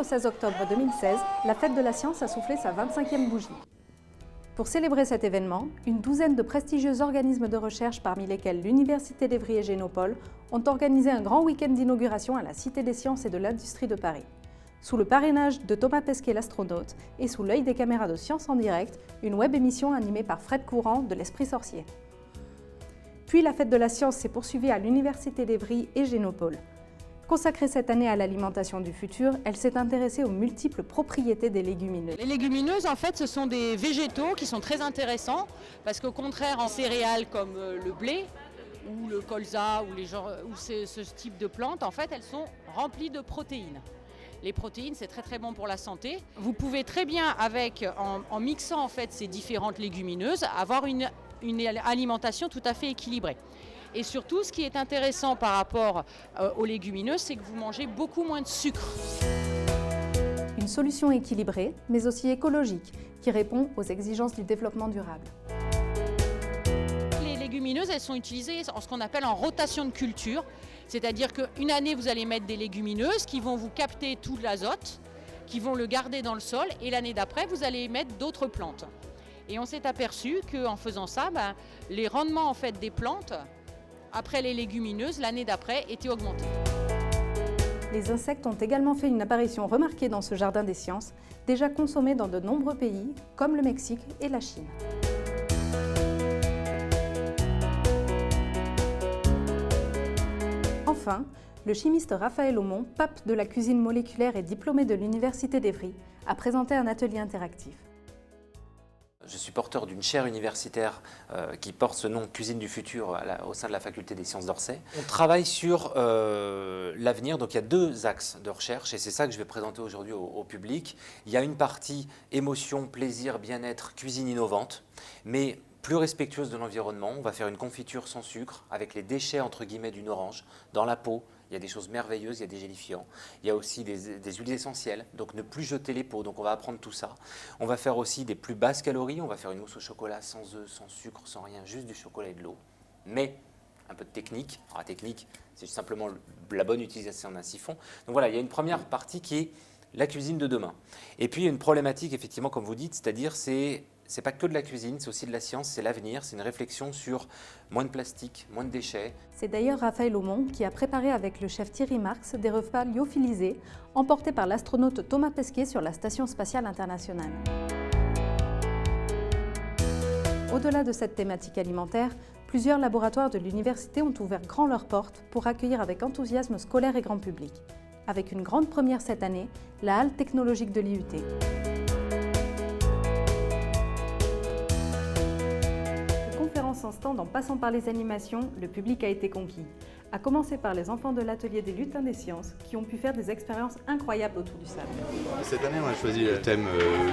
au 16 octobre 2016, la Fête de la Science a soufflé sa 25e bougie. Pour célébrer cet événement, une douzaine de prestigieux organismes de recherche, parmi lesquels l'Université d'Évry et Génopole, ont organisé un grand week-end d'inauguration à la Cité des Sciences et de l'Industrie de Paris. Sous le parrainage de Thomas Pesquet, l'astronaute, et sous l'œil des caméras de Science en direct, une web émission animée par Fred Courant de l'Esprit Sorcier. Puis la Fête de la Science s'est poursuivie à l'Université d'Évry et Génopole. Consacrée cette année à l'alimentation du futur, elle s'est intéressée aux multiples propriétés des légumineuses. Les légumineuses, en fait, ce sont des végétaux qui sont très intéressants parce qu'au contraire, en céréales comme le blé ou le colza ou ce type de plantes, en fait, elles sont remplies de protéines. Les protéines, c'est très très bon pour la santé. Vous pouvez très bien, en mixant en fait ces différentes légumineuses, avoir une alimentation tout à fait équilibrée. Et surtout, ce qui est intéressant par rapport aux légumineuses, c'est que vous mangez beaucoup moins de sucre. Une solution équilibrée, mais aussi écologique, qui répond aux exigences du développement durable. Les légumineuses, elles sont utilisées en ce qu'on appelle en rotation de culture. C'est-à-dire qu'une année, vous allez mettre des légumineuses qui vont vous capter tout l'azote, qui vont le garder dans le sol, et l'année d'après, vous allez mettre d'autres plantes. Et on s'est aperçu qu'en faisant ça, les rendements en fait, des plantes, après les légumineuses, l'année d'après, étaient augmentés. Les insectes ont également fait une apparition remarquée dans ce jardin des sciences, déjà consommé dans de nombreux pays, comme le Mexique et la Chine. Enfin, le chimiste Raphaël Aumont, pape de la cuisine moléculaire et diplômé de l'Université d'Évry, a présenté un atelier interactif. Je suis porteur d'une chaire universitaire qui porte ce nom Cuisine du futur au sein de la faculté des sciences d'Orsay. On travaille sur l'avenir, donc il y a deux axes de recherche et c'est ça que je vais présenter aujourd'hui au public. Il y a une partie émotion, plaisir, bien-être, cuisine innovante, mais plus respectueuse de l'environnement. On va faire une confiture sans sucre avec les déchets entre guillemets d'une orange dans la peau. Il y a des choses merveilleuses, il y a des gélifiants. Il y a aussi des huiles essentielles, donc ne plus jeter les peaux. Donc on va apprendre tout ça. On va faire aussi des plus basses calories. On va faire une mousse au chocolat sans œufs, sans sucre, sans rien, juste du chocolat et de l'eau. Mais un peu de technique. Alors la technique, c'est simplement la bonne utilisation d'un siphon. Donc voilà, il y a une première partie qui est la cuisine de demain. Et puis il y a une problématique, effectivement, comme vous dites, c'est-à-dire c'est pas que de la cuisine, c'est aussi de la science, c'est l'avenir, c'est une réflexion sur moins de plastique, moins de déchets. C'est d'ailleurs Raphaël Aumont qui a préparé avec le chef Thierry Marx des repas lyophilisés, emportés par l'astronaute Thomas Pesquet sur la Station spatiale internationale. Au-delà de cette thématique alimentaire, plusieurs laboratoires de l'université ont ouvert grand leurs portes pour accueillir avec enthousiasme scolaire et grand public. Avec une grande première cette année, la halle technologique de l'IUT. En stand, en passant par les animations, le public a été conquis. À commencer par les enfants de l'atelier des lutins des sciences qui ont pu faire des expériences incroyables autour du sable. Cette année, on a choisi le thème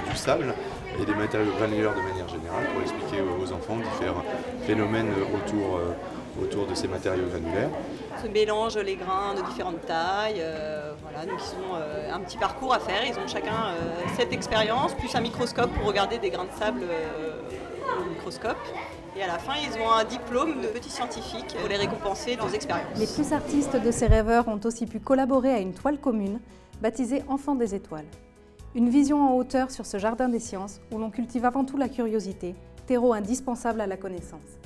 du sable et des matériaux granulaires de manière générale pour expliquer aux enfants différents phénomènes autour de ces matériaux granulaires. Se mélangent les grains de différentes tailles, voilà, donc ils ont un petit parcours à faire, ils ont chacun cette expérience, plus un microscope pour regarder des grains de sable au microscope. Et à la fin, ils ont un diplôme de petits scientifiques pour les récompenser de leurs expériences. Les plus artistes de ces rêveurs ont aussi pu collaborer à une toile commune, baptisée Enfants des étoiles. Une vision en hauteur sur ce jardin des sciences où l'on cultive avant tout la curiosité, terreau indispensable à la connaissance.